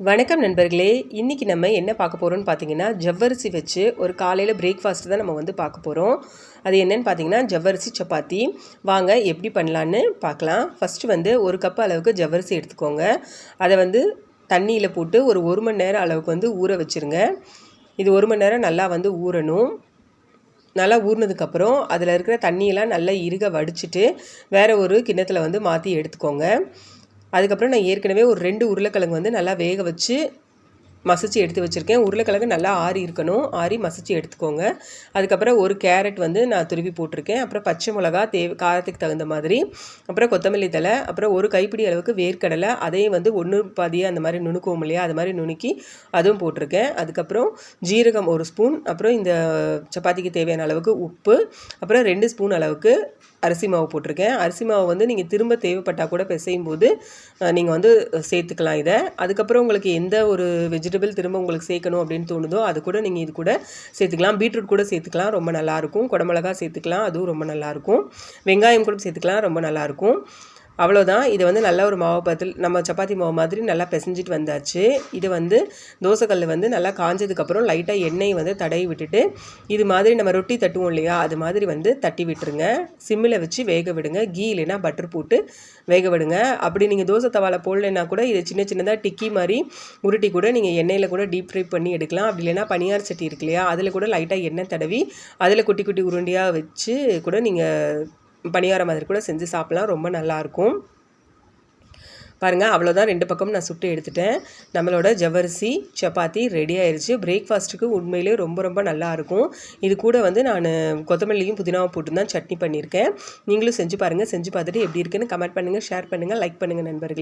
வணக்கம் நண்பர்களே. இன்றைக்கி நம்ம என்ன பார்க்க போகிறோம்னு பார்த்தீங்கன்னா, ஜவ்வரிசி வச்சு ஒரு காலையில் பிரேக்ஃபாஸ்ட் தான் நம்ம வந்து பார்க்க போகிறோம். அது என்னென்னு பார்த்தீங்கன்னா, ஜவ்வரிசி சப்பாத்தி. வாங்க எப்படி பண்ணலான்னு பார்க்கலாம். ஃபஸ்ட்டு வந்து ஒரு கப் அளவுக்கு ஜவ்வரிசி எடுத்துக்கோங்க. அதை வந்து தண்ணியில் போட்டு ஒரு மணி நேரம் அளவுக்கு வந்து ஊற வச்சுருங்க. இது 1 மணி நேரம் நல்லா வந்து ஊறணும். நல்லா ஊறினதுக்கப்புறம் அதில் இருக்கிற தண்ணியெல்லாம் நல்லா இறுக வடிச்சிட்டு வேறு ஒரு கிண்ணத்தில் வந்து மாற்றி எடுத்துக்கோங்க. அதுக்கப்புறம் நான் ஏற்கனவே ஒரு 2 உருளைக்கிழங்கு வந்து நல்லா வேக வச்சு மசிச்சு எடுத்து வச்சுருக்கேன். உருளைக்கிழங்கு நல்லா ஆறி இருக்கணும். ஆறி மசிச்சு எடுத்துக்கோங்க. அதுக்கப்புறம் ஒரு கேரட் வந்து நான் துருவி போட்டிருக்கேன். அப்புறம் பச்சை மிளகா காரத்துக்கு தகுந்த மாதிரி, அப்புறம் கொத்தமல்லி தழை, அப்புறம் ஒரு கைப்பிடி அளவுக்கு வேர்க்கடலை, அதையும் வந்து 1 பாதியாக அந்த மாதிரி நுணுக்குவோம் இல்லையா, அது மாதிரி நுணுக்கி அதுவும் போட்டிருக்கேன். அதுக்கப்புறம் ஜீரகம் 1 ஸ்பூன், அப்புறம் இந்த சப்பாத்திக்கு தேவையான அளவுக்கு உப்பு, அப்புறம் 2 ஸ்பூன் அளவுக்கு அரிசி மாவு போட்டிருக்கேன். அரிசி மாவு வந்து நீங்கள் திரும்ப தேவைப்பட்டால் கூட பிசையும் போது நீங்கள் வந்து சேர்த்துக்கலாம் இதை. அதுக்கப்புறம் உங்களுக்கு எந்த ஒரு வெஜிடபிள் திரும்ப உங்களுக்கு சேர்க்கணும் அப்படின்னு தோணுதோ அது கூட நீங்கள் இது கூட சேர்த்துக்கலாம். பீட்ரூட் கூட சேர்த்துக்கலாம், ரொம்ப நல்லாயிருக்கும். குடமிளகா சேர்த்துக்கலாம், அதுவும் ரொம்ப நல்லாயிருக்கும். வெங்காயம் கூட சேர்த்துக்கலாம், ரொம்ப நல்லாயிருக்கும். அவ்வளோதான். இதை வந்து நல்லா ஒரு மாவு பதத்தில் நம்ம சப்பாத்தி மாவு மாதிரி நல்லா பிசைஞ்சிட்டு வந்தாச்சு. இது வந்து தோசைக்கல் வந்து நல்லா காஞ்சதுக்கப்புறம் லைட்டாக எண்ணெயை வந்து தடவி விட்டுட்டு இது மாதிரி நம்ம ரொட்டி தட்டுவோம் இல்லையா, அது மாதிரி வந்து தட்டி விட்டுருங்க. சிம்மில் வச்சு வேக விடுங்க. கீ இல்லைன்னா பட்டர் போட்டு வேக விடுங்க. அப்படி நீங்கள் தோசை தவாவில் போடலைன்னா கூட இதை சின்ன சின்னதாக டிக்கி மாதிரி உருட்டி கூட நீங்கள் எண்ணெயில் கூட டீப் ஃப்ரை பண்ணி எடுக்கலாம். அப்படி இல்லைன்னா பனியார் சட்டி இருக்கு இல்லையா, அதில் கூட லைட்டாக எண்ணெய் தடவி அதில் குட்டி குட்டி உருண்டையாக வச்சு கூட நீங்கள் பணியாரம் மாதிரி கூட செஞ்சு சாப்பிட்லாம், ரொம்ப நல்லாயிருக்கும். பாருங்கள், அவ்வளோதான். 2 பக்கம் நான் சுட்டு எடுத்துட்டேன். நம்மளோட ஜவ்வரிசி சப்பாத்தி ரெடி ஆயிடுச்சு. பிரேக்ஃபாஸ்ட்டுக்கு உண்மையிலே ரொம்ப ரொம்ப நல்லாயிருக்கும். இது கூட வந்து நான் கொத்தமல்லியும் புதினாவும் போட்டு தான் சட்னி பண்ணியிருக்கேன். நீங்களும் செஞ்சு பாருங்கள். செஞ்சு பார்த்துட்டு எப்படி இருக்குன்னு கமெண்ட் பண்ணுங்கள், ஷேர் பண்ணுங்கள், லைக் பண்ணுங்கள் நண்பர்களே.